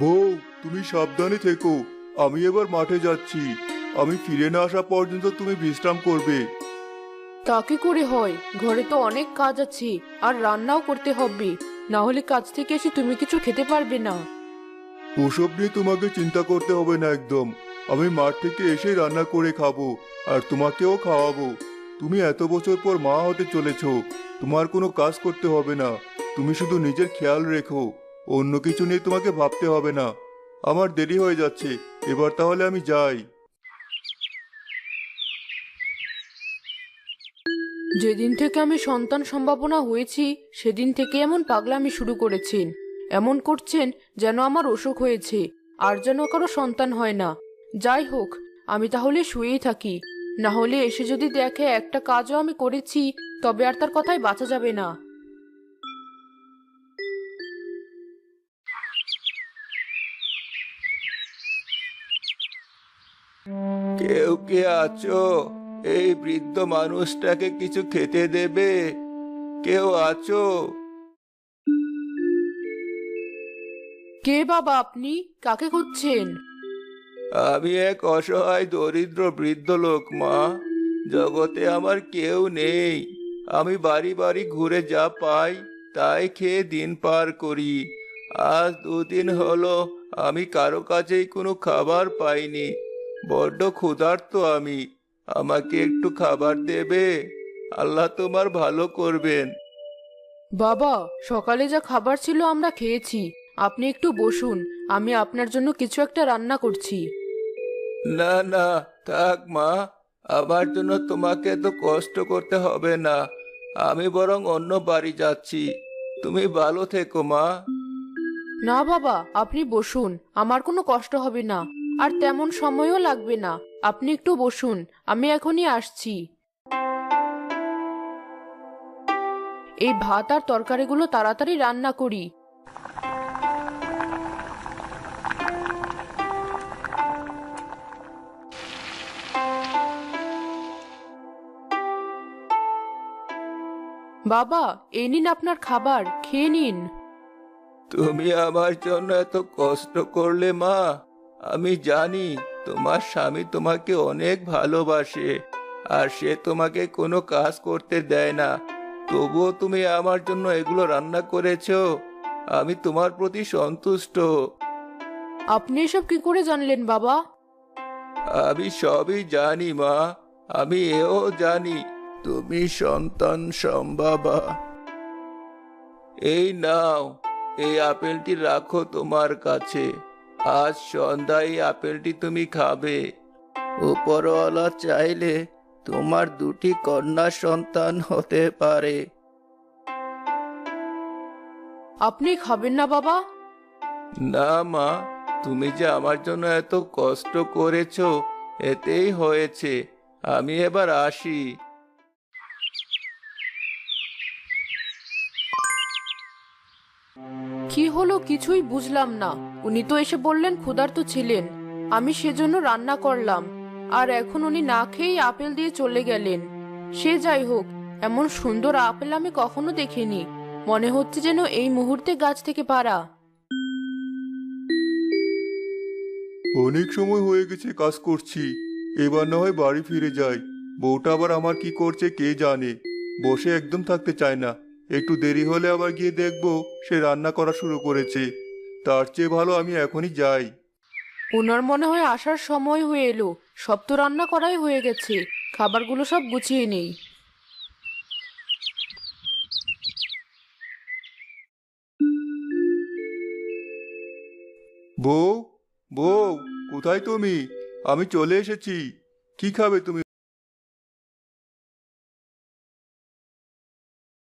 বউ, তুমি সাবধানে থেকো। আমি এবার মাঠে যাচ্ছি। আমি ফিরে না আসা পর্যন্ত তুমি বিশ্রাম করবে। তা কি করে হয়? ঘরে তো অনেক কাজ আছে, আর রান্নাও করতে হবে। না হলে কাজ থেকে এসে তুমি কিছু খেতে পারবে না। ওসব নিয়ে তোমাকে চিন্তা করতে হবে না একদম। আমি মাঠ থেকে এসে রান্না করে খাবো, আর তোমাকেও খাওয়াবো। তুমি এত বছর পর মা হতে চলেছো। তোমার কোনো কাজ করতে হবে না। তুমি শুধু নিজের খেয়াল রেখো। অন্য কিছু নিয়ে তোমাকে ভাবতে হবে না। আমার দেরি হয়ে যাচ্ছে। এবার তাহলে আমি যাই। যেদিন থেকে আমি সন্তান সম্ভাবনা হয়েছি, সেদিন থেকে এমন পাগলামি শুরু করেছেন। এমন করছেন যেন আমার অসুখ হয়েছে, আর যেন কারো সন্তান হয় না। যাই হোক, আমি তাহলে শুয়েই থাকি। না হলে এসে যদি দেখে একটা কাজও আমি করেছি, তবে আর তার কথায় বাঁচা যাবে না। কেউ কে আছো? এই বৃদ্ধ মানুষটাকে কিছু খেতে দেবে? কেউ আছো? কে বাবা আপনি? কাকে খুঁজছেন? আমি এক অসহায় দরিদ্র বৃদ্ধ লোক মা। জগতে আমার কেউ নেই। আমি বাড়ি বাড়ি ঘুরে যা পাই তাই খেয়ে দিন পার করি। আজ 2 দিন হলো আমি কারো কাছেই কোনো খাবার পাইনি। বড্ড ক্ষুধার্ত আমি। আমাকে একটু খাবার দেবে? আল্লাহ তোমার ভালো করবেন। বাবা, সকালে যা খাবার ছিল আমরা খেয়েছি। আপনি একটু বসুন, আমি আপনার জন্য কিছু একটা রান্না করছি। না না, থাক মা। আমার জন্য তোমাকে তো কষ্ট করতে হবে না। আমি বরং অন্য বাড়ি যাচ্ছি। তুমি ভালো থেকো মা। না বাবা, আপনি বসুন, আমার কোনো কষ্ট হবে না। আর তেমন সময়ও লাগবে না। আপনি একটু বসুন, আমি এখনই আসছি। এই ভাত আর তরকারিগুলো তাড়াতাড়ি রান্না করি। বাবা, এই নিন আপনার খাবার, খেয়ে নিন। তুমি আমার জন্য এত কষ্ট করলে মা। আমি জানি তোমার স্বামী তোমাকে অনেক ভালোবাসে, আর সে তোমাকে কোনো কাজ করতে দেয় না। তবুও তুমি আমার জন্য এগুলো রান্না করেছো। আমি তোমার প্রতি সন্তুষ্ট। আপনি এসব কি করে জানলেন বাবা? আমি সবই জানি মা। আমি এও জানি তুমি সন্তান সম্ভবা। এই নাও, এই আপেলটি রাখো তোমার কাছে। আজ সন্ধ্যায় এই আপেলটি তুমি খাবে। উপরওয়ালা চাইলে তোমার 2টি কন্যা সন্তান হতে পারে। আপনি খাবেন না বাবা? না মা, তুমি যে আমার জন্য এত কষ্ট করেছো, এতেই হয়েছে। আমি এবার আসি। কি হলো কিছুই বুঝলাম না। উনি তো এসে বললেন ক্ষুধার্ত ছিলেন, আমি সেজন্য রান্না করলাম। আর এখন উনি না খেয়েই আপেল দিয়ে চলে গেলেন। সে যাই হোক, এমন সুন্দর আপেল আমি কখনো দেখিনি। মনে হচ্ছে যেন এই মুহূর্তে গাছ থেকে পাড়া। অনেক সময় হয়ে গেছে কাজ করছি। এবার না হয় বাড়ি ফিরে যাই। বউটা আবার আমার কি করছে কে জানে। বসে একদম থাকতে চায় না। একটু দেরি হলে আবার গিয়ে দেখবো সে রান্না করা শুরু করেছে। তার চেয়ে ভালো আমি এখনই যাই। ওনার মনে হয় আসার সময় হয়ে এলো। সব তো রান্না করাই হয়ে গেছে। খাবারগুলো সব গুছিয়ে নেই। বউ, বউ, কোথায় তুমি? আমি চলে এসেছি। কি খাবে তুমি?